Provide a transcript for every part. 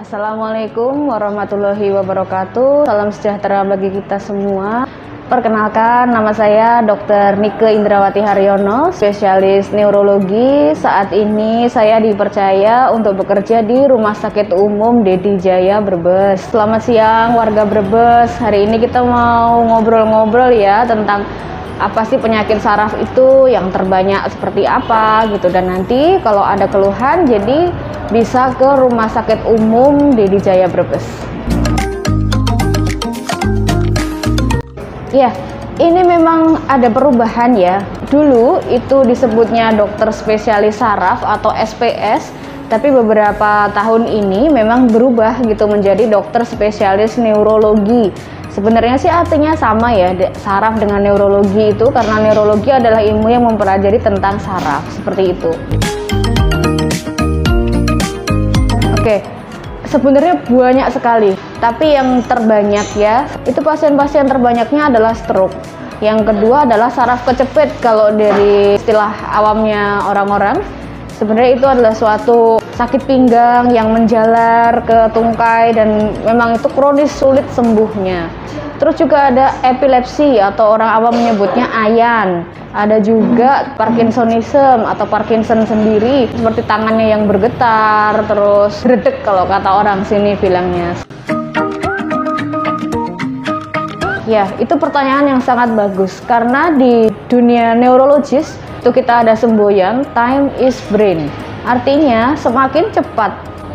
Assalamualaikum warahmatullahi wabarakatuh. Salam sejahtera bagi kita semua. Perkenalkan, nama saya Dr. Nike Indrawati Haryono, spesialis neurologi. Saat ini saya dipercaya untuk bekerja di Rumah Sakit Umum Dedi Jaya Brebes. Selamat siang warga Brebes. Hari ini kita mau ngobrol-ngobrol ya tentang apa sih penyakit saraf itu, yang terbanyak seperti apa gitu, dan nanti kalau ada keluhan jadi bisa ke Rumah Sakit Umum Dedi Jaya Brebes. Ya, ini memang ada perubahan ya. Dulu itu disebutnya dokter spesialis saraf atau SPS, tapi beberapa tahun ini memang berubah gitu menjadi dokter spesialis neurologi. Sebenarnya sih artinya sama ya, saraf dengan neurologi itu, karena neurologi adalah ilmu yang mempelajari tentang saraf, seperti itu. Oke, sebenarnya banyak sekali, tapi yang terbanyak ya, itu pasien-pasien terbanyaknya adalah stroke. Yang kedua adalah saraf kecepit, kalau dari istilah awamnya orang-orang. Sebenarnya itu adalah suatu sakit pinggang yang menjalar ke tungkai dan memang itu kronis, sulit sembuhnya. Terus juga ada epilepsi atau orang awam menyebutnya ayan. Ada juga Parkinsonism atau Parkinson sendiri, seperti tangannya yang bergetar, terus redek kalau kata orang sini bilangnya. Ya, itu pertanyaan yang sangat bagus, karena di dunia neurologis itu kita ada semboyan time is brain. Artinya semakin cepat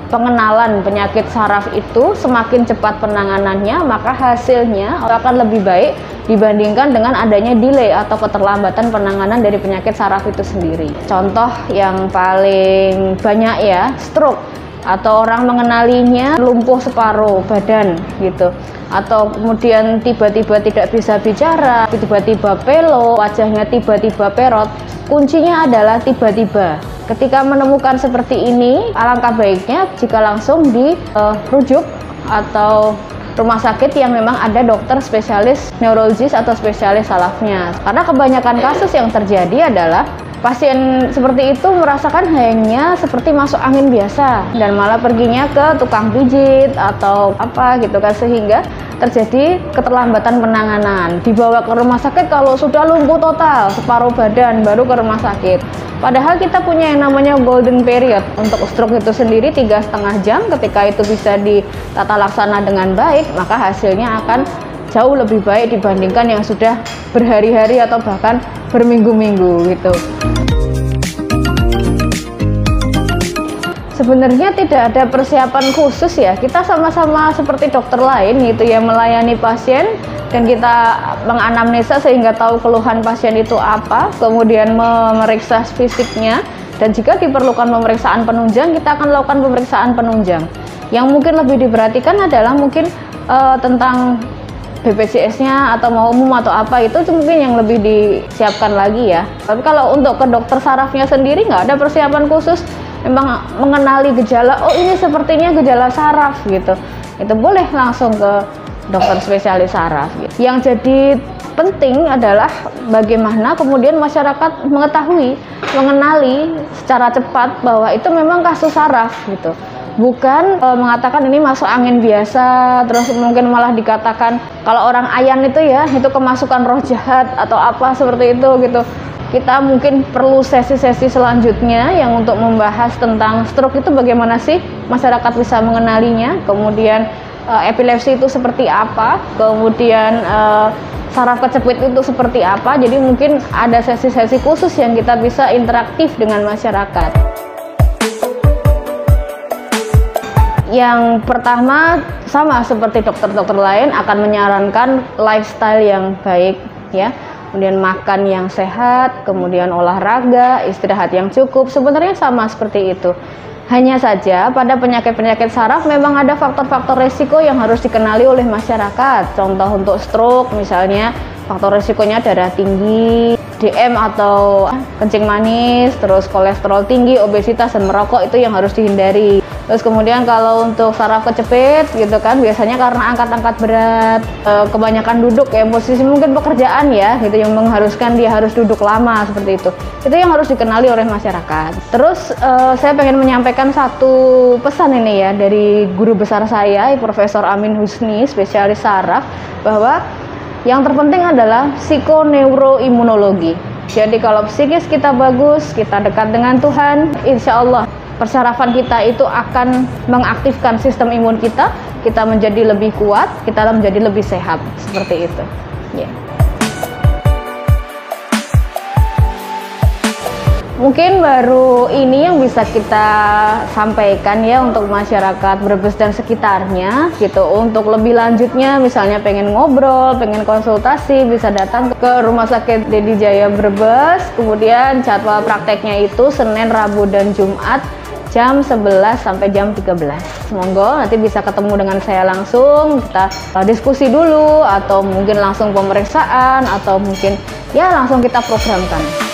pengenalan penyakit saraf itu, semakin cepat penanganannya, maka hasilnya akan lebih baik dibandingkan dengan adanya delay atau keterlambatan penanganan dari penyakit saraf itu sendiri. Contoh yang paling banyak ya, stroke, atau orang mengenalinya lumpuh separuh badan gitu, atau kemudian tiba-tiba tidak bisa bicara, tiba-tiba pelo, wajahnya tiba-tiba perot. Kuncinya adalah tiba-tiba. Ketika menemukan seperti ini, alangkah baiknya jika langsung dirujuk atau rumah sakit yang memang ada dokter spesialis neurologis atau spesialis sarafnya. Karena kebanyakan kasus yang terjadi adalah pasien seperti itu merasakan hanya seperti masuk angin biasa dan malah perginya ke tukang pijit atau apa gitu kan, sehingga terjadi keterlambatan penanganan. Dibawa ke rumah sakit kalau sudah lumpuh total, separuh badan, baru ke rumah sakit. Padahal kita punya yang namanya golden period untuk stroke itu sendiri 3,5 jam. Ketika itu bisa ditata laksana dengan baik, maka hasilnya akan jauh lebih baik dibandingkan yang sudah berhari-hari atau bahkan berminggu-minggu gitu. Sebenarnya tidak ada persiapan khusus ya, kita sama-sama seperti dokter lain gitu ya, melayani pasien dan kita menganamnesa sehingga tahu keluhan pasien itu apa, kemudian memeriksa fisiknya, dan jika diperlukan pemeriksaan penunjang, kita akan lakukan pemeriksaan penunjang. Yang mungkin lebih diperhatikan adalah mungkin tentang BPJS-nya atau mau umum atau apa, itu mungkin yang lebih disiapkan lagi ya. Tapi kalau untuk ke dokter sarafnya sendiri nggak ada persiapan khusus, memang mengenali gejala, oh ini sepertinya gejala saraf gitu, itu boleh langsung ke dokter spesialis saraf gitu. Yang jadi penting adalah bagaimana kemudian masyarakat mengetahui, mengenali secara cepat bahwa itu memang kasus saraf gitu. Bukan mengatakan ini masuk angin biasa, terus mungkin malah dikatakan kalau orang ayan itu ya, itu kemasukan roh jahat atau apa seperti itu gitu. Kita mungkin perlu sesi-sesi selanjutnya yang untuk membahas tentang stroke itu bagaimana sih masyarakat bisa mengenalinya, kemudian epilepsi itu seperti apa, kemudian saraf kecepit itu seperti apa. Jadi mungkin ada sesi-sesi khusus yang kita bisa interaktif dengan masyarakat. Yang pertama, sama seperti dokter-dokter lain, akan menyarankan lifestyle yang baik ya. Kemudian makan yang sehat, kemudian olahraga, istirahat yang cukup. Sebenarnya sama seperti itu. Hanya saja pada penyakit-penyakit saraf memang ada faktor-faktor resiko yang harus dikenali oleh masyarakat. Contoh untuk stroke misalnya, faktor resikonya darah tinggi, DM atau kencing manis, terus kolesterol tinggi, obesitas dan merokok, itu yang harus dihindari. Terus kemudian kalau untuk saraf kecepit gitu kan, biasanya karena angkat-angkat berat, kebanyakan duduk ya, posisi mungkin pekerjaan ya gitu yang mengharuskan dia harus duduk lama seperti itu. Itu yang harus dikenali oleh masyarakat. Terus saya pengen menyampaikan satu pesan ini ya dari guru besar saya, Profesor Amin Husni, spesialis saraf, bahwa yang terpenting adalah psikoneuroimunologi. Jadi kalau psikis kita bagus, kita dekat dengan Tuhan, insya Allah persarafan kita itu akan mengaktifkan sistem imun kita, kita menjadi lebih kuat, kita menjadi lebih sehat, seperti itu. Yeah. Mungkin baru ini yang bisa kita sampaikan ya untuk masyarakat Brebes dan sekitarnya gitu. Untuk lebih lanjutnya misalnya pengen ngobrol, pengen konsultasi, bisa datang ke Rumah Sakit Dedi Jaya Brebes. Kemudian jadwal prakteknya itu Senin, Rabu, dan Jumat jam 11 sampai jam 13. Semoga nanti bisa ketemu dengan saya langsung, kita diskusi dulu atau mungkin langsung pemeriksaan atau mungkin ya langsung kita programkan.